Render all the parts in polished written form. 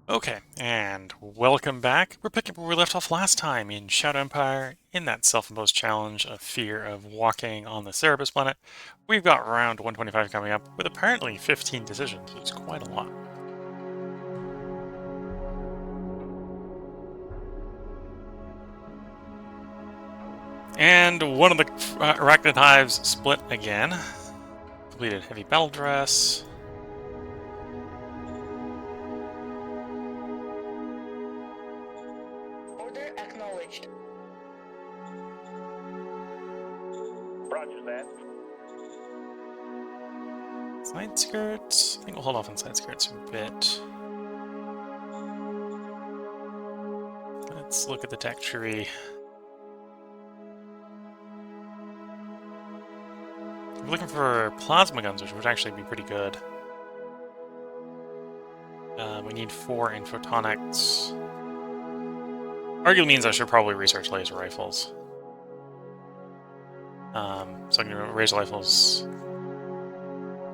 Okay, and welcome back. We're picking up where we left off last time in Shadow Empire, in that self-imposed challenge of fear of walking on the Cerberus planet. We've got round 125 coming up, with apparently 15 decisions, which is quite a lot. And one of the arachnid hives split again. Completed heavy battle dress. Order acknowledged. Roger that. Side skirts. I think we'll hold off on side skirts a bit. Let's look at the tech tree. We're looking for plasma guns, which would actually be pretty good. We need 4 in photonics. Arguably means I should probably research laser rifles. So I'm going to raise rifles.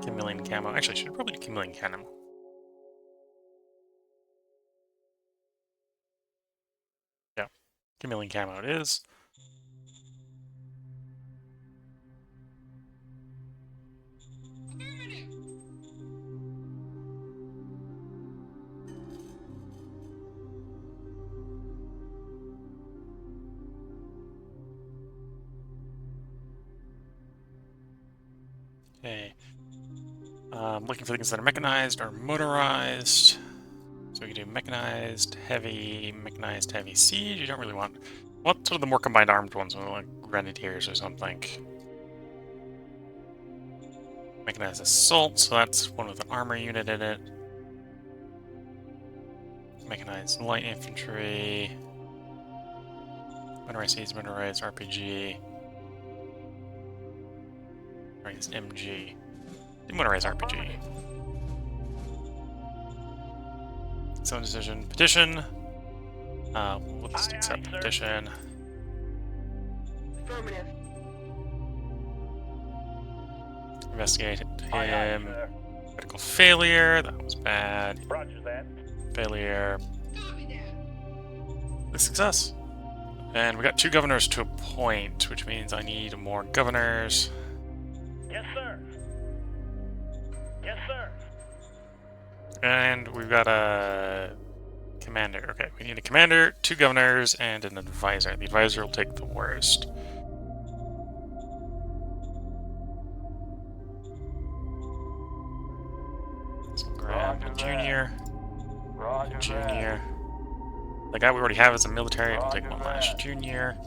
Chameleon camo. Actually, I should probably do chameleon camo. Yeah, chameleon camo it is. Okay. Looking for things that are mechanized or motorized. So we can do mechanized, heavy siege. You don't really want... What sort of the more combined armed ones, like grenadiers or something? Mechanized assault, so that's one with an armor unit in it. Mechanized light infantry. Motorized siege, motorized RPG. Motorized MG. Motorized RPG. Some decision. Petition. We'll just accept petition. Affirmative. Investigate him. Critical failure. That was bad. Roger that. Failure. The success. And we got 2 governors to appoint, which means I need more governors. Yes, sir. Yes, sir. And we've got a commander. Okay, we need a commander, 2 governors, and an advisor. The advisor will take the worst. So grab a junior. Roger Junior. The guy we already have is a military. We'll take one last junior.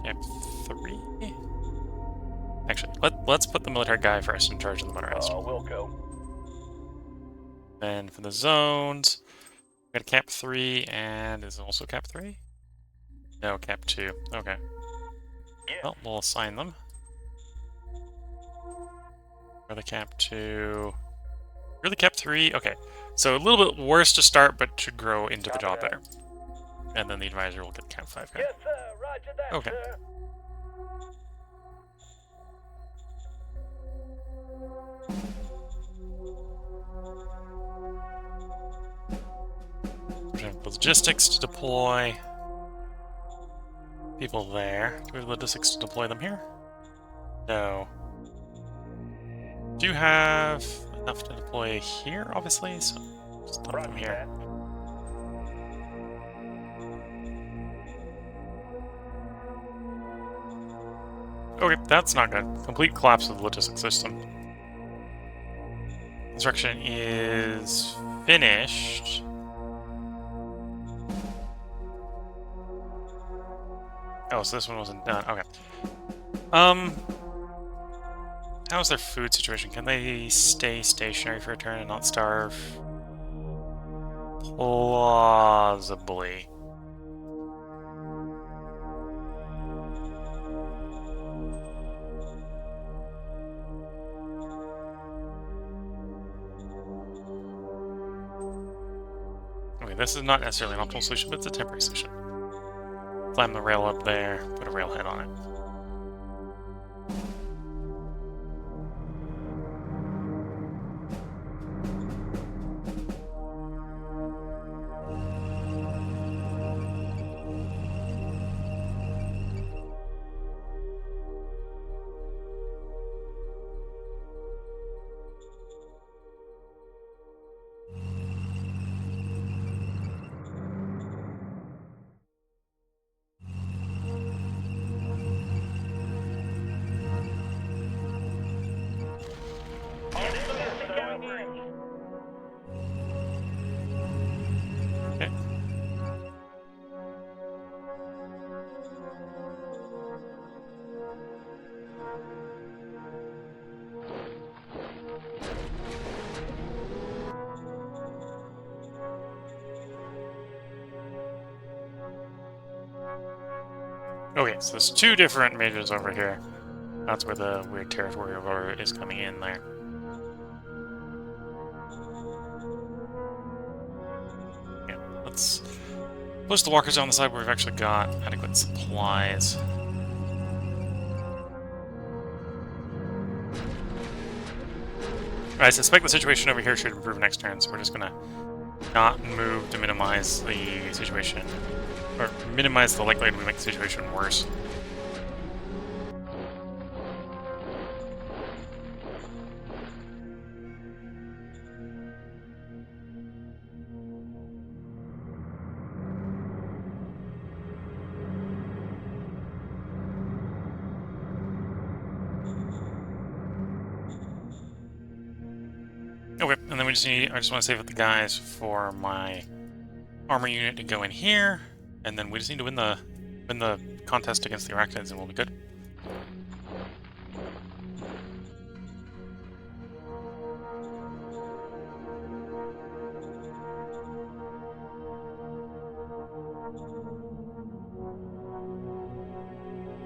Camp 3. Actually, let's put the military guy first in charge of the motorized. We'll go. Then for the zones, we got a Camp 3, and is it also Camp 3? No, Camp 2. Okay. Yeah. Well, we'll assign them. For the Camp 2. Really Camp 3? Okay. So a little bit worse to start, but should grow into the job better. And then the advisor will get Camp 5 guy. Yes, sir. Roger that, Okay. sir. We have logistics to deploy. People there. Do we have logistics to deploy them here? No. Do you have enough to deploy here, obviously? So just dump them here. Okay, that's not good. Complete collapse of the logistics system. Construction is finished. Oh, so this one wasn't done. Okay. How's their food situation? Can they stay stationary for a turn and not starve? Plausibly. Okay, this is not necessarily an optimal solution, but it's a temporary solution. Climb the rail up there, put a railhead on it. Okay, so there's two different majors over here. That's where the weird territorial order is coming in there. Yeah, let's push the walkers on the side where we've actually got adequate supplies. I suspect the situation over here should improve next turn, so we're just gonna not move to minimize the situation, or minimize the likelihood we make the situation worse. Okay, and then I just want to save up the guys for my armor unit to go in here, and then we just need to win the contest against the arachnids and we'll be good.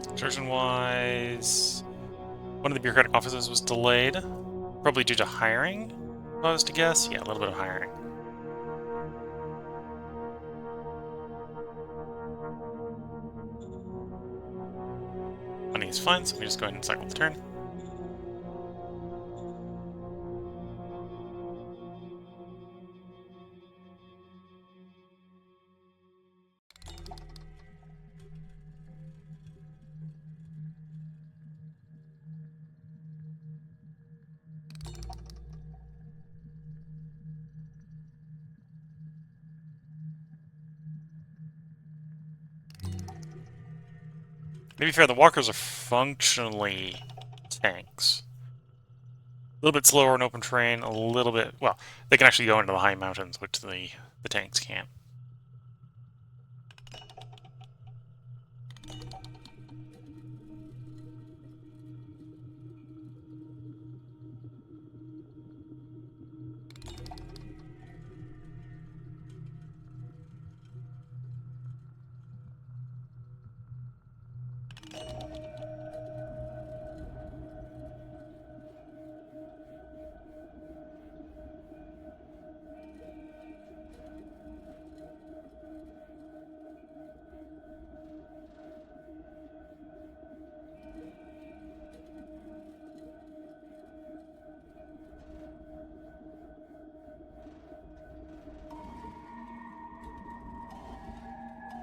Construction-wise, one of the bureaucratic offices was delayed, probably due to hiring, if I was to guess. Yeah, a little bit of hiring. Money is fine, so we just go ahead and cycle the turn. To be fair, the walkers are functionally tanks. A little bit slower in open terrain, a little bit... Well, they can actually go into the high mountains, which the tanks can't.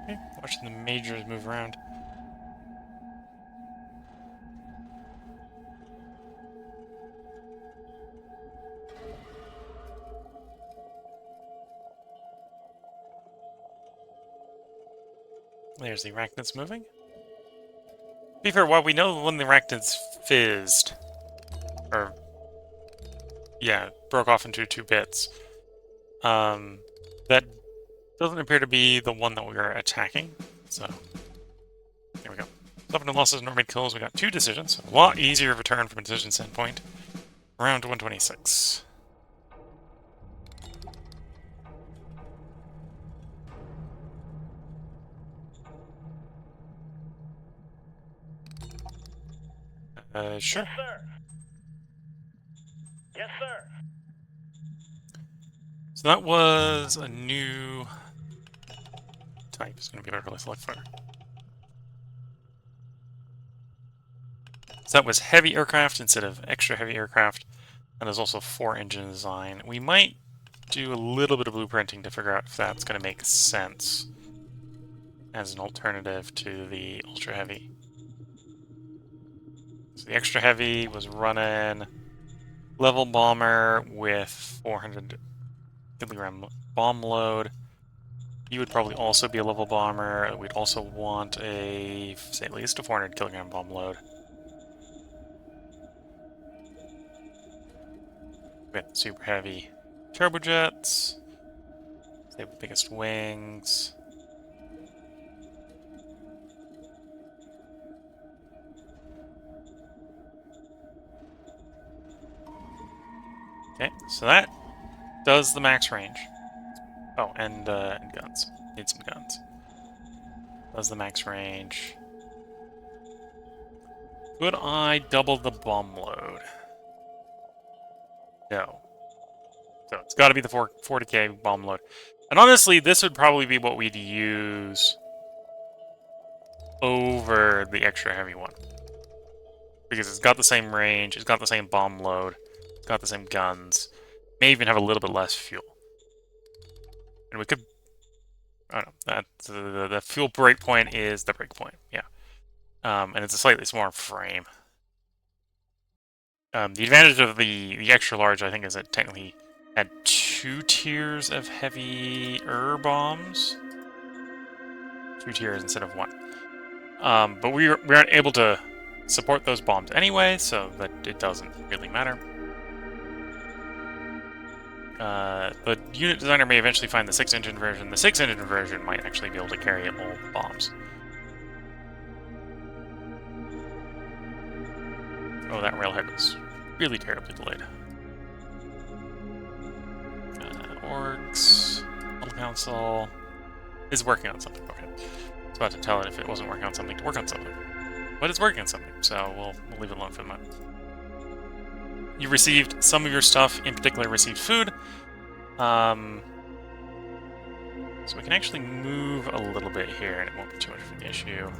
Okay, watching the majors move around. There's the arachnids moving. To be fair, while we know when the arachnids fizzed, or yeah, broke off into 2 bits, that doesn't appear to be the one that we are attacking. So there we go. 7 losses, no made kills. We got 2 decisions. A lot easier of a turn from a decision standpoint. Round 126. Sure. Yes, sir. Yes, sir. So that was a new type. It's going to be better to select for. So that was heavy aircraft instead of extra heavy aircraft. And there's also 4-engine design. We might do a little bit of blueprinting to figure out if that's going to make sense as an alternative to the ultra heavy. So the extra heavy was running level bomber with 400 kilogram bomb load. You would probably also be a level bomber. We'd also want say at least a 400 kilogram bomb load. We have the super heavy turbojets. They have the biggest wings. Okay, so that does the max range. Oh, and guns. Need some guns. Does the max range. Could I double the bomb load? No. So it's got to be the 40k bomb load. And honestly, this would probably be what we'd use over the extra heavy one. Because it's got the same range, it's got the same bomb load, it's got the same guns, may even have a little bit less fuel. And we could... I don't know, the fuel breakpoint is the breakpoint, yeah. And it's a slightly smaller frame. The advantage of the extra large, I think, is it technically had 2 tiers of heavier bombs. 2 tiers instead of 1. But we aren't able to support those bombs anyway, so that it doesn't really matter. The unit designer may eventually find the 6-engine version. The 6-engine version might actually be able to carry all the bombs. Oh, that railhead was really terribly delayed. Orcs, Little Council is working on something. Okay, I was about to tell it if it wasn't working on something to work on something, but it's working on something. So we'll leave it alone for the moment. You received some of your stuff. In particular, received food. So we can actually move a little bit here, and it won't be too much of an issue.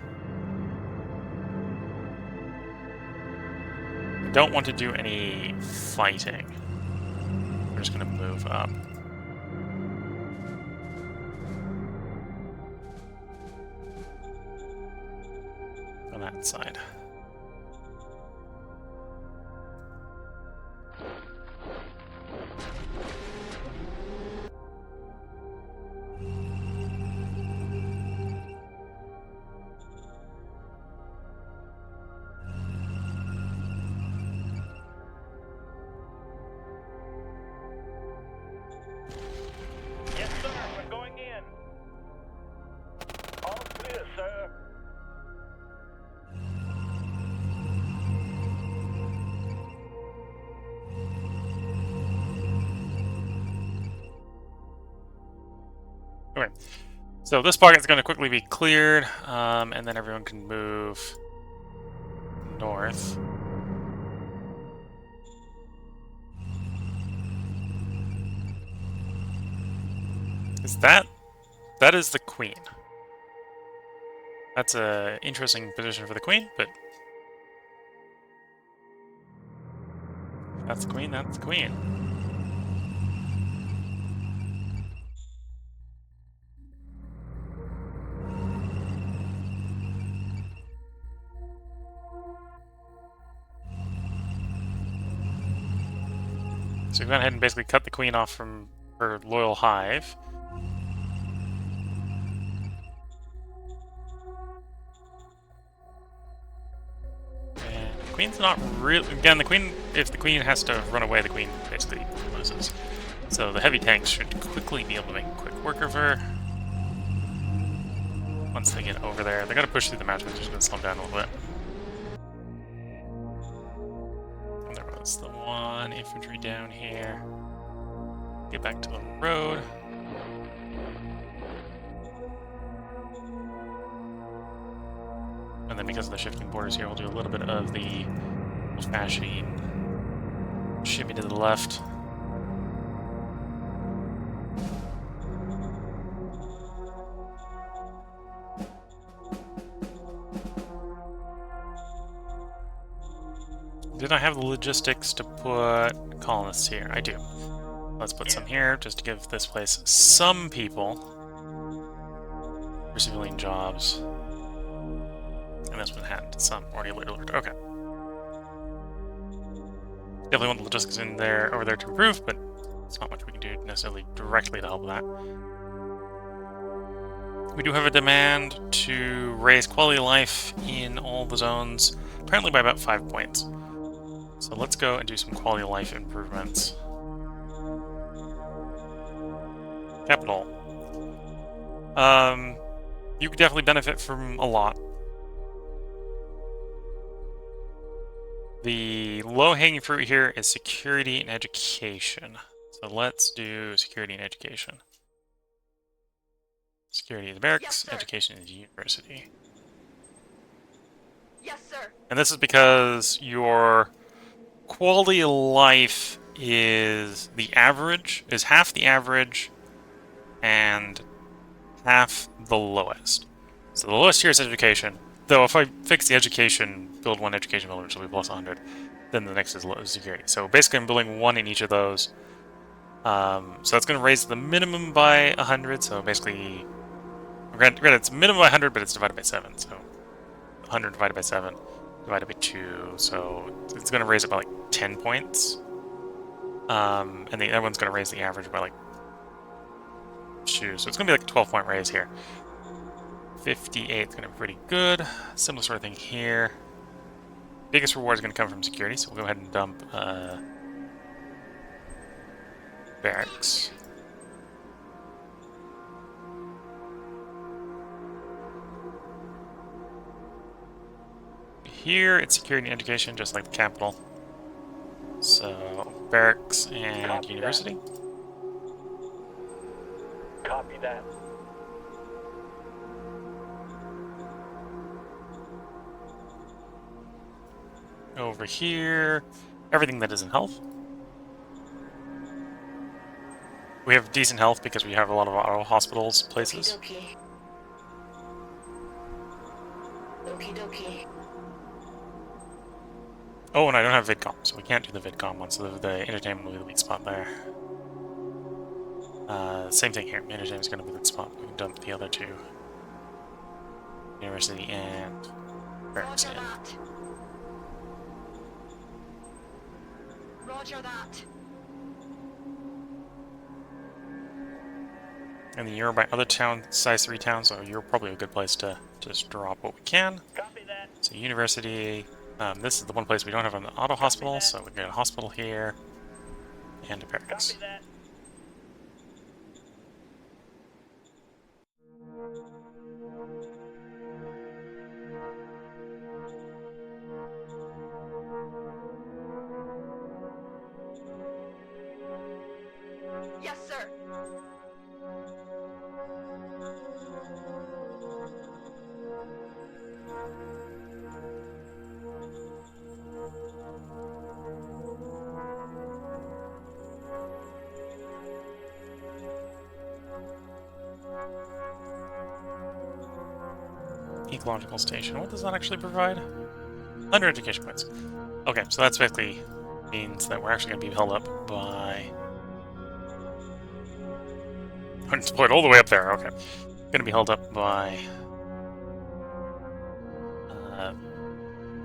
I don't want to do any fighting. We're just going to move up. On that side. Yes, sir. We're going in. All clear, sir. Okay, so this pocket's going to quickly be cleared, and then everyone can move north. Is that is the queen? That's a interesting position for the queen, but that's the queen. That's the queen. So we went ahead and basically cut the queen off from her loyal hive. And the queen's not really... Again, the queen... If the queen has to run away, the queen basically loses. So the heavy tanks should quickly be able to make quick work of her. Once they get over there. They gotta push through the match, which is gonna slow them down a little bit. And there was the one infantry down here. Get back to the road. And then because of the shifting borders here, we'll do a little bit of the old-fashioned shimmy to the left. Did I have the logistics to put colonists here? I do. Let's put some here, just to give this place some people for civilian jobs. And this one had some already alert. Okay. Definitely want the logistics in there, over there to improve, but it's not much we can do necessarily directly to help that. We do have a demand to raise quality of life in all the zones, apparently by about 5 points. So let's go and do some quality of life improvements. Capital. You could definitely benefit from a lot. The low-hanging fruit here is security and education. So let's do security and education. Security is barracks, yes, education is university. Yes, sir. And this is because your quality of life is the average, is half the average and half the lowest. So the lowest here is education. Though if I fix the education, build one education builder, which will be plus 100, then the next is low security. So basically I'm building one in each of those. So that's going to raise the minimum by 100, so basically, granted it's minimum by 100, but it's divided by 7, so 100 divided by 7, divided by 2, so it's going to raise it by like 10 points. And the other one's going to raise the average by like 2, so it's going to be like a 12-point raise here. 58 is going to be pretty good. Similar sort of thing here. Biggest reward is going to come from security, so we'll go ahead and dump barracks. Here, it's security and education, just like the capital. So, barracks and Copy university. that. Copy that. Over here, everything that is in health. We have decent health because we have a lot of auto hospitals places. Okie dokie. Oh, and I don't have VidCom, so we can't do the VidCom one, so the entertainment will be the weak spot there. Same thing here. Entertainment is going to be the weak spot. We can dump the other two. University and barracks Roger in. that. Roger that. And then you're by other town, size 3 towns, so you're probably a good place to just drop what we can. Copy that. So university, this is the one place we don't have an auto hospital, so we got a hospital here, and a barracks. Copy that. Yes, sir. Ecological station, what does that actually provide? 100 education points. Okay, so that's basically means that we're actually going to be held up by... deployed all the way up there, okay. Going to be held up by...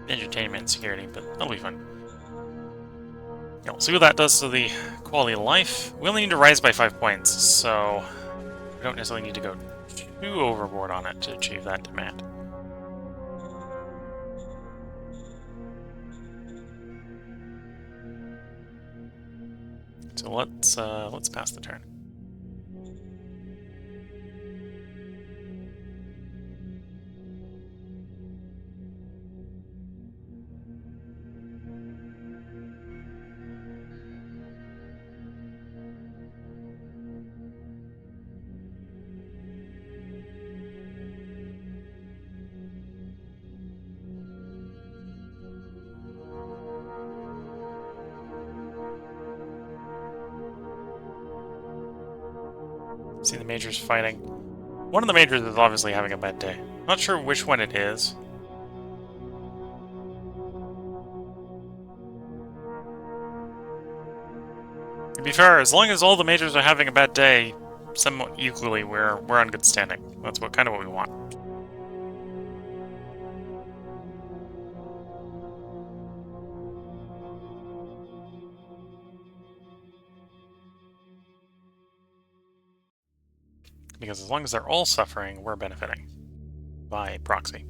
entertainment and security, but that'll be fun. Yeah, we'll see what that does to the quality of life. We only need to rise by 5 points, so we don't necessarily need to go too overboard on it to achieve that demand. So let's pass the turn. See the majors fighting. One of the majors is obviously having a bad day. Not sure which one it is. To be fair, as long as all the majors are having a bad day, somewhat equally, we're on good standing. That's kind of what we want. Because as long as they're all suffering, we're benefiting by proxy.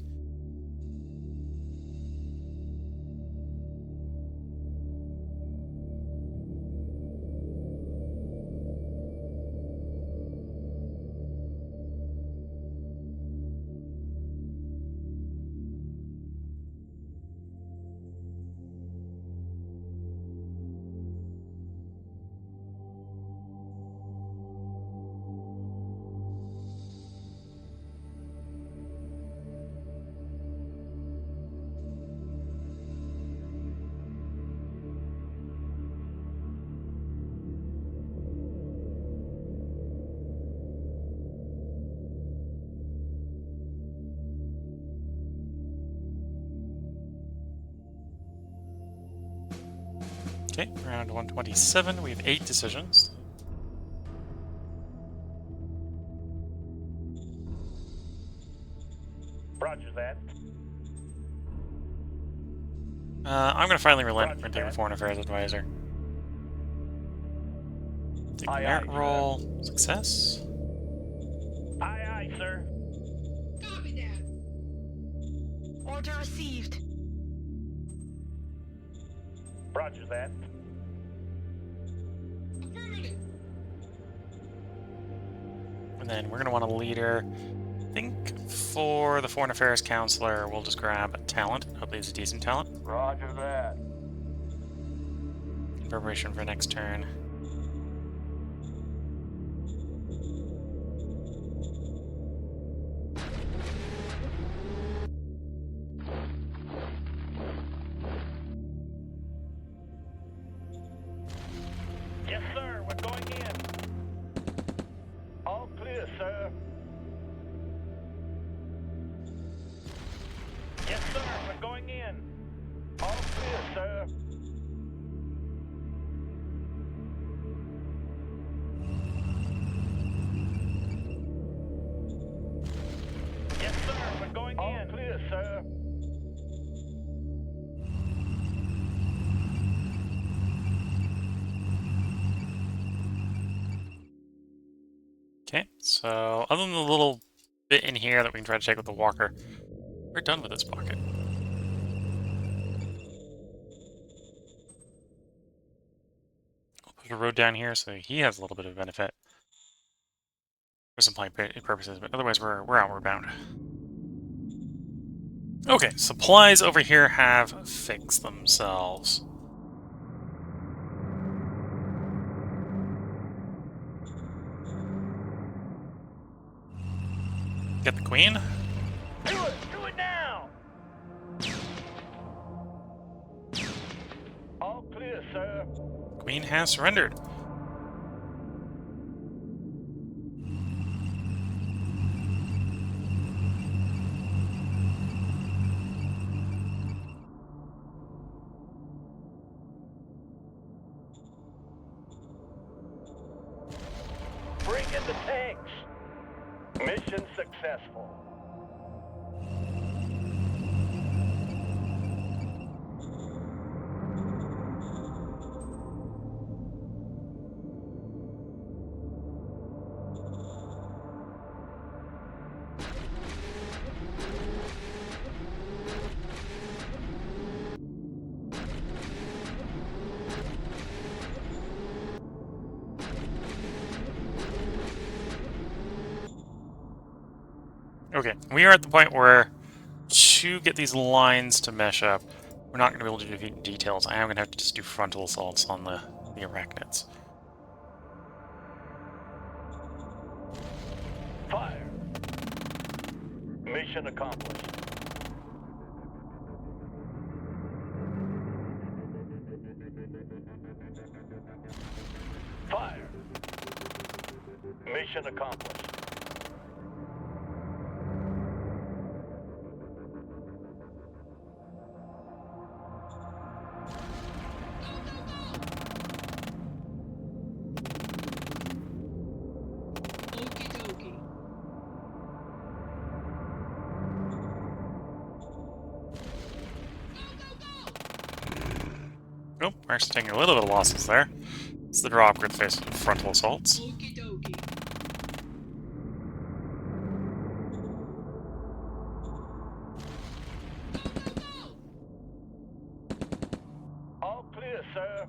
Okay, round 127, we have 8 decisions. Roger that. I'm going to finally relent. Roger We're going to take the that. Foreign Affairs Advisor. Take the Aye, merit aye, roll. Success. Aye, aye, sir. Copy that. Order received. Roger that. Affirmative. And then we're going to want a leader. I think for the Foreign Affairs Counselor, we'll just grab talent. Hopefully it's a decent talent. Roger that. In preparation for next turn. Yes, sir. We're going in. All clear, sir. Yes, sir. We're going in. All clear, sir. Yes, sir. We're going in. All clear, sir. Okay, so other than the little bit in here that we can try to take with the walker, we're done with this pocket. I'll put a road down here so he has a little bit of benefit for supply purposes, but otherwise we're outward bound. Okay, supplies over here have fixed themselves. Get the queen. Do it! Do it now! All clear, sir. Queen has surrendered. Bring in the tanks. Mission successful. Okay, we are at the point where to get these lines to mesh up, we're not going to be able to do details. I am going to have to just do frontal assaults on the arachnids. Fire. Mission accomplished. Fire. Mission accomplished. Okie dokie. Oh, we're actually taking a little bit of losses there. It's the draw upgrade phase of frontal assaults. Okie dokie. All clear, sir.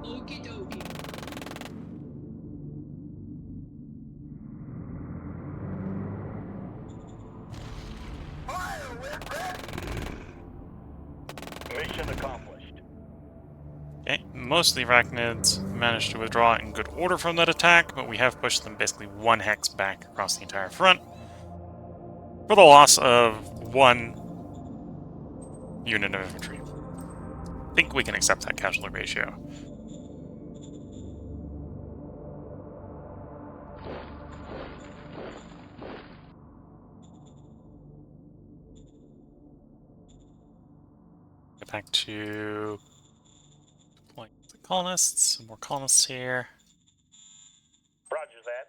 Okie dokie. Fire, we're ready. Mission accomplished. Okay, most of the arachnids managed to withdraw in good order from that attack, but we have pushed them basically 1 hex back across the entire front for the loss of 1 unit of infantry. I think we can accept that casualty ratio. back to deploying the colonists. Some more colonists here. Roger that.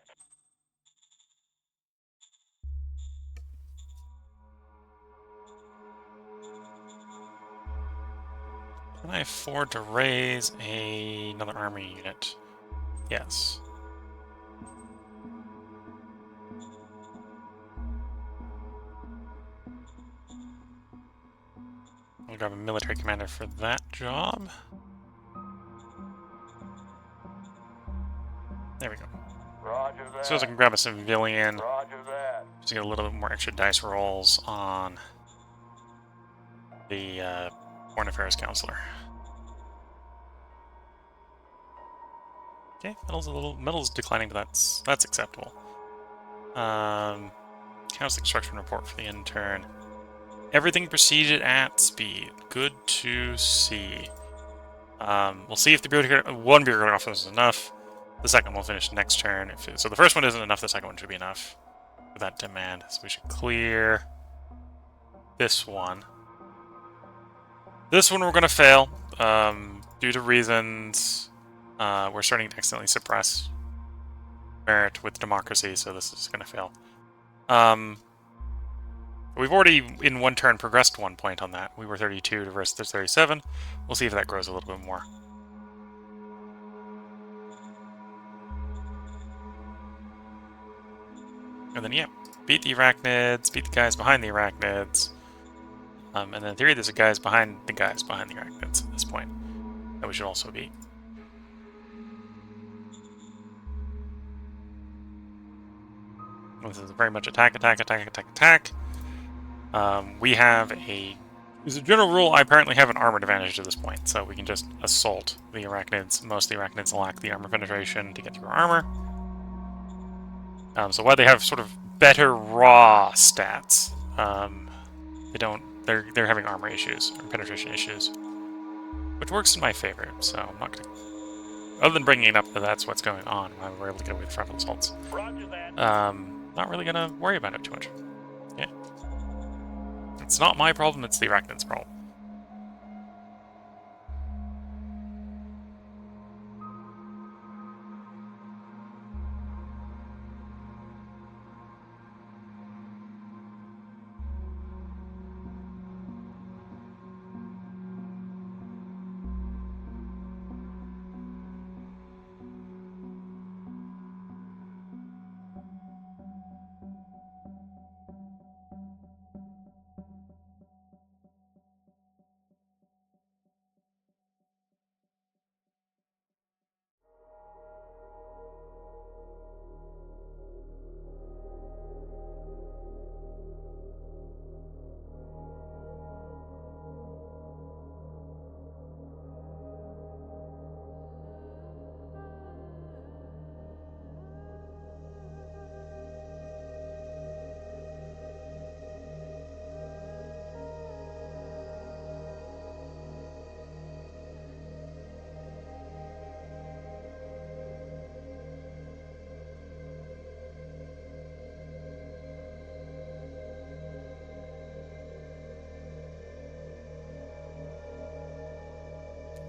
Can I afford to raise another army unit? Yes. I'll grab a military commander for that job. There we go. Roger that. So I can grab a civilian. Roger that. Just to get a little bit more extra dice rolls on the Foreign Affairs Counselor. Okay, metal's declining, but that's acceptable. How's the construction report for the intern? Everything proceeded at speed. Good to see. We'll see if the one bureaucratic office is enough. The second will finish next turn. So the first one isn't enough, the second one should be enough for that demand. So we should clear this one. This one we're going to fail due to reasons. We're starting to accidentally suppress merit with democracy, so this is going to fail. We've already, in one turn, progressed 1 point on that. We were 32 to versus 37. We'll see if that grows a little bit more. And then, yeah, beat the arachnids, beat the guys behind the arachnids. And then in theory, there's guys behind the arachnids at this point that we should also beat. This is very much attack. We have as a general rule, I apparently have an armored advantage at this point, so we can just assault the arachnids. Most of the arachnids lack the armor penetration to get through armor. So while they have sort of better raw stats, they're having armor issues, or penetration issues. Which works in my favor, so I'm not gonna... Other than bringing it up that that's what's going on, why we're able to get away with frontal assaults. Roger that. Not really gonna worry about it too much. Yeah. It's not my problem, it's the arachnid's problem.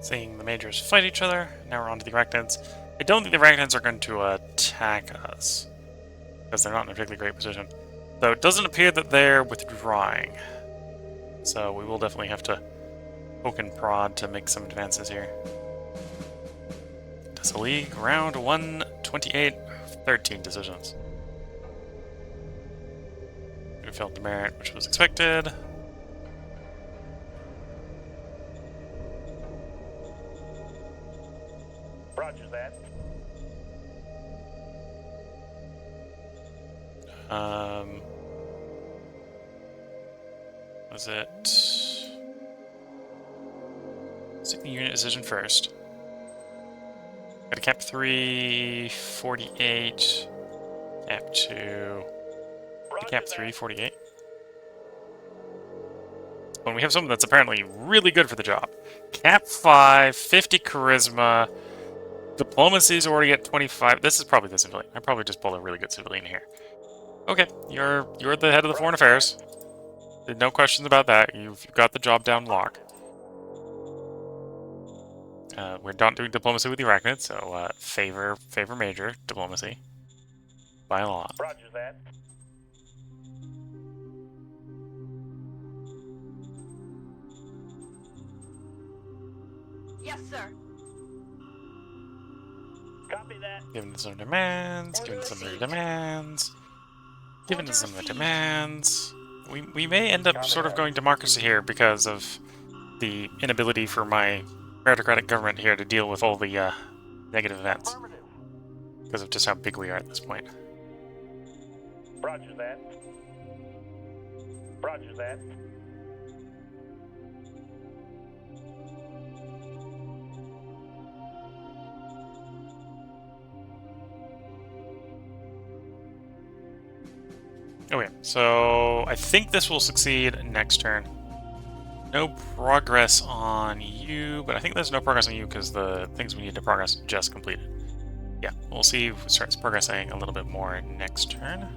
Seeing the majors fight each other. Now we're on to the arachnids. I don't think the arachnids are going to attack us, because they're not in a particularly great position. Though it doesn't appear that they're withdrawing. So we will definitely have to poke and prod to make some advances here. Does a league round 128, 13 decisions. We failed the merit, which was expected. Roger that. Was it... Sticking unit decision first. Got a cap 3, 48, cap 2, cap 3, 48. When we have someone that's apparently really good for the job. Cap 5, 50 charisma, diplomacy's already at 25. This is probably the civilian. I probably just pulled a really good civilian here. Okay, you're the head of the foreign affairs. No questions about that. You've got the job down lock. We're not doing diplomacy with the Arachnids, so favor major diplomacy by law. Roger that. Yes, sir. Copy that. Given some demands, given some of their demands, given some of the demands. We may end up sort of going democracy here because of the inability for my meritocratic government here to deal with all the negative events. Because of just how big we are at this point. Roger that. Roger that. Okay, so I think this will succeed next turn. No progress on you, but I think there's no progress on you because the things we need to progress just completed. Yeah, we'll see if it starts progressing a little bit more next turn.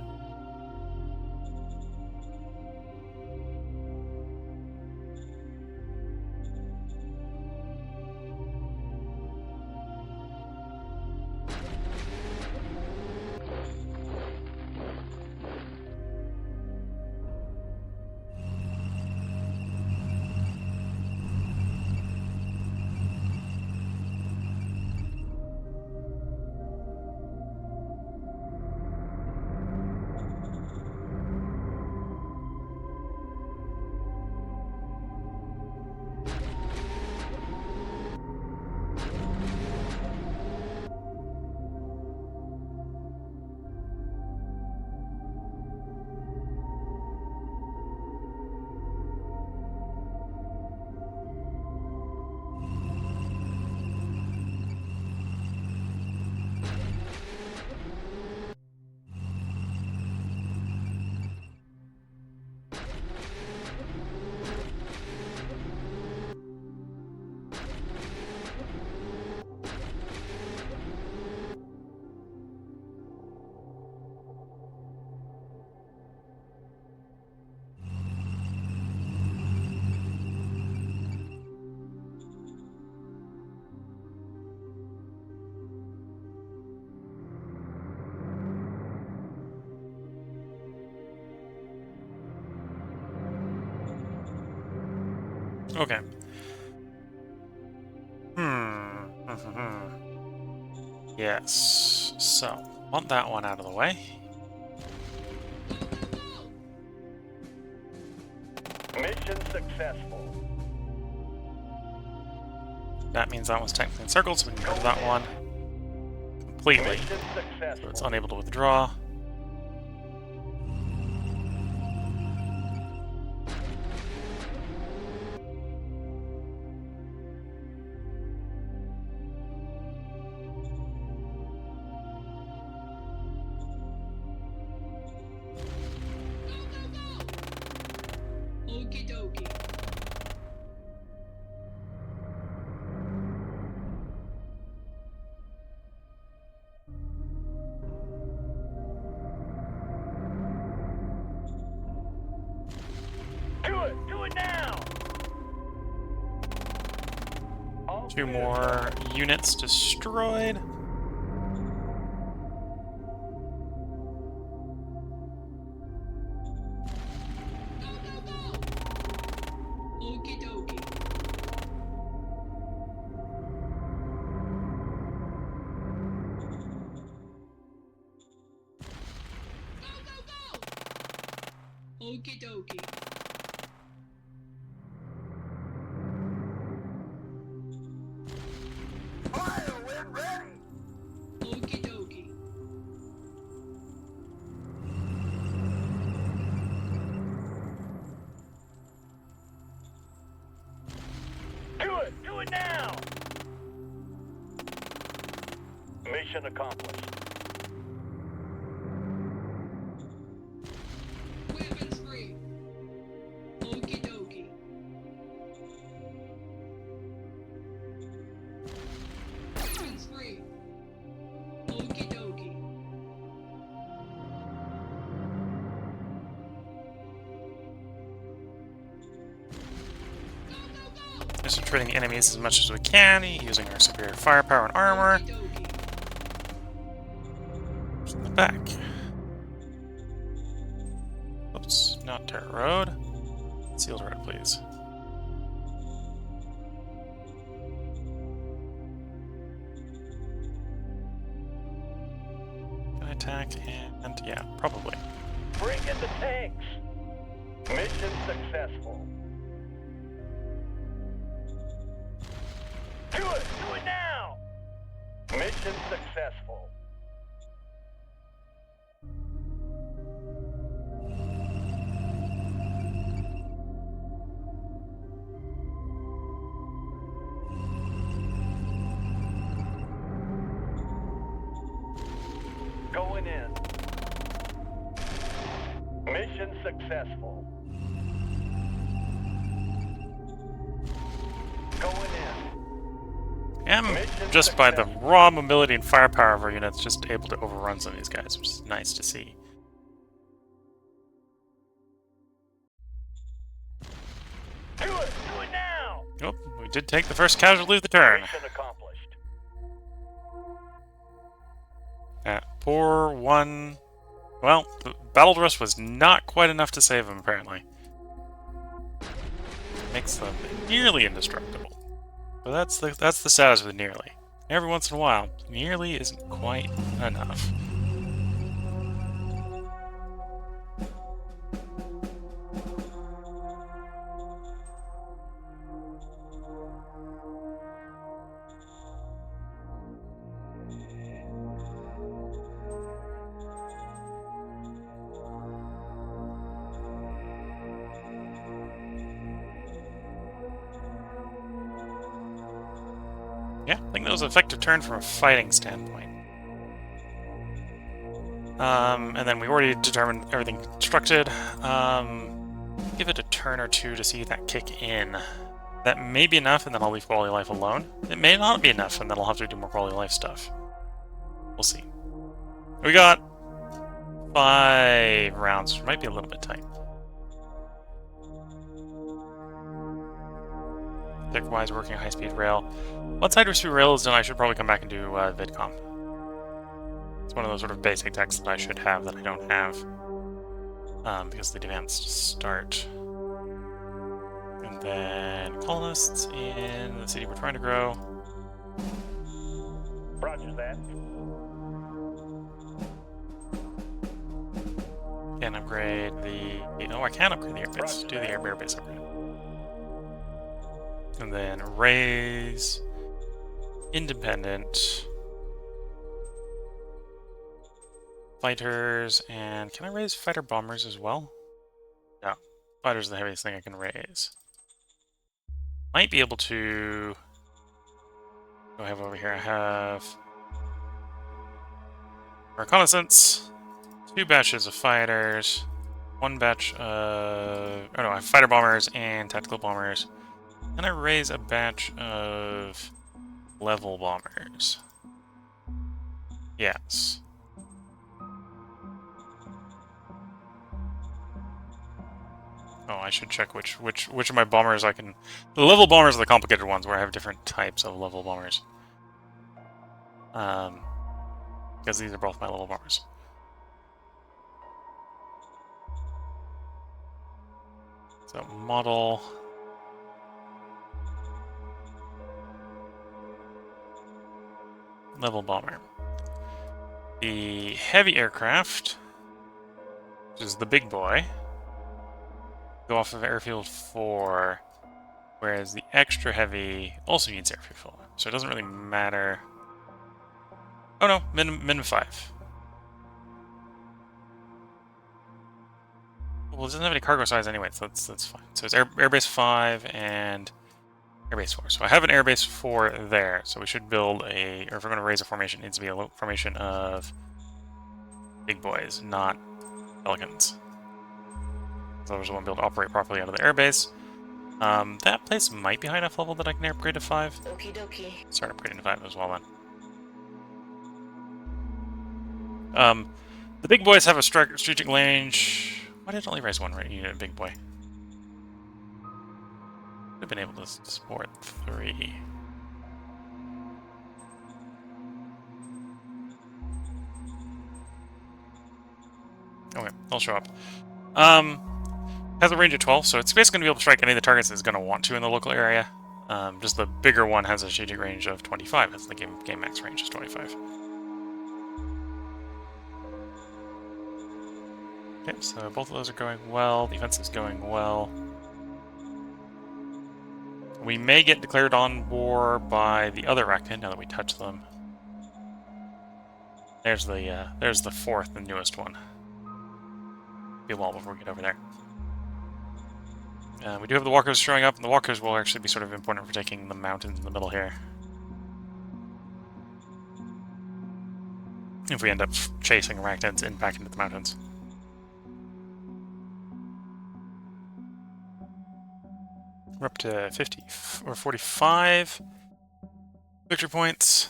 Okay. Yes. So, want that one out of the way. Mission successful. That means that one's technically encircled, so we can go to that one completely. Mission So successful. it's unable to withdraw. Okie dokie. Do it now. All Two clear. more units destroyed. Okie dokie. Okie dokie. Okie dokie. Do it now. Mission accomplished. Weapons free. Okie dokie. Weapons free. Okie dokie. concentrating the enemies as much as we can, using our superior firepower and armor. Okie dokie. In the back. Oops, not Terra Road. Sealed road, please. Can I attack? And yeah, probably. Bring in the tanks. Mission successful. Do it! Do it now! Mission successful. Going in. Mission successful. Going in. And Mission just by the successful. raw mobility and firepower of our units, just able to overrun some of these guys, which is nice to see. Do it! Do it now! Oh, we did take the first casualty of the turn. Mission accomplished. Poor one. Well, the battle thrust was not quite enough to save him, apparently. Makes them nearly indestructible. But that's the status with nearly. Every once in a while, nearly isn't quite enough. Yeah, I think that was an effective turn from a fighting standpoint. And then we already determined everything constructed. Give it a turn or two to see that kick in. That may be enough, and then I'll leave quality of life alone. It may not be enough, and then I'll have to do more quality of life stuff. We'll see. We got 5 rounds, which might be a little bit tight. Tech-wise, working high-speed rail. Once high-speed rail is done, I should probably come back and do VidCom. It's one of those sort of basic techs that I should have that I don't have. Because the advanced start. And then colonists in the city we're trying to grow. Roger that. Can upgrade the... Oh, I can upgrade the airbase. Do the airbase upgrade. And then raise independent fighters, and can I raise fighter bombers as well? No, fighters are the heaviest thing I can raise. Might be able to. What do I have over here? I have reconnaissance, 2 batches of fighters, 1 batch of. Oh no, I have fighter bombers and tactical bombers. Can I raise a batch of level bombers? Yes. Oh, I should check which of my bombers I can... The level bombers are the complicated ones where I have different types of level bombers. Because these are both my level bombers. So, model... level bomber. The heavy aircraft, which is the big boy, go off of airfield 4, whereas the extra heavy also needs airfield 4, so it doesn't really matter. Oh no, min 5. Well, it doesn't have any cargo size anyway, so that's fine. So it's airbase 5 and airbase 4. So I have an airbase 4 there, so we should build a, or if we're going to raise a formation, it needs to be a formation of big boys, not pelicans. So I won't be able to operate properly out of the airbase. That place might be high enough level that I can upgrade to 5. Okie dokie. Start upgrading to 5 as well then. The big boys have a strategic range. Why did I only raise 1 unit, big boy? have been able to support 3. Okay, they'll show up. Has a range of 12, so it's basically going to be able to strike any of the targets it's going to want to in the local area. Just the bigger one has a strategic range of 25, as the game max range is 25. Okay, so both of those are going well. Defense is going well. We may get declared on war by the other arachnid now that we touch them. There's the fourth and newest one. Be a while before we get over there. We do have the walkers showing up, and the walkers will actually be sort of important for taking the mountains in the middle here. If we end up chasing arachnids in back into the mountains. We're up to 50 or 45 victory points.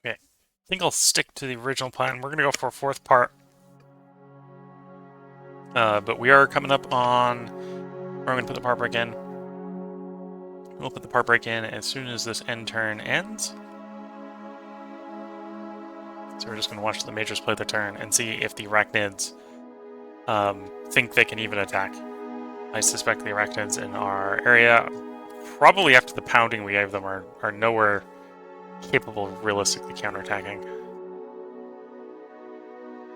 Okay, I think I'll stick to the original plan. We're going to go for a 4th part. But we are coming up on... We're going to put the part break in. We'll put the part break in as soon as this end turn ends. So we're just going to watch the majors play their turn and see if the arachnids think they can even attack. I suspect the arachnids in our area, probably after the pounding we gave them, are nowhere capable of realistically counterattacking.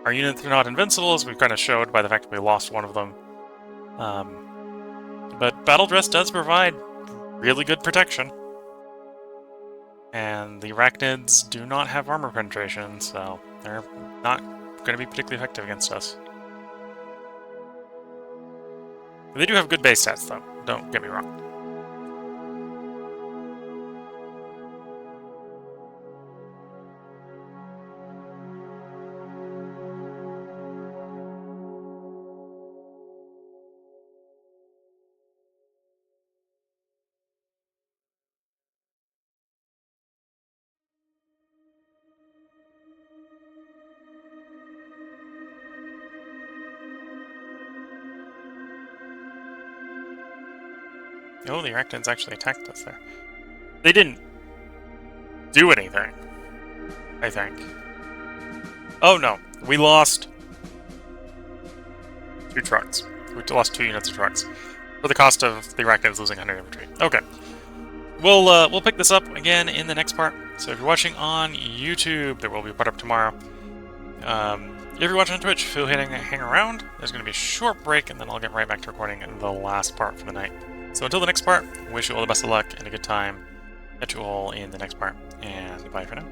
Our units are not invincible, as we've kind of showed by the fact that we lost one of them. But Battle Dress does provide really good protection. And the arachnids do not have armor penetration, so they're not going to be particularly effective against us. They do have good base stats, though. Don't get me wrong. Oh, the arachnids actually attacked us there. They didn't do anything, I think. Oh no, we lost 2 trucks. We lost 2 units of trucks for the cost of the arachnids losing 100 infantry. Okay, we'll pick this up again in the next part. So if you're watching on YouTube, there will be a part up tomorrow. If you're watching on Twitch, feel free to hang around. There's going to be a short break, and then I'll get right back to recording the last part for the night. So until the next part, wish you all the best of luck and a good time. Catch you all in the next part, and bye for now.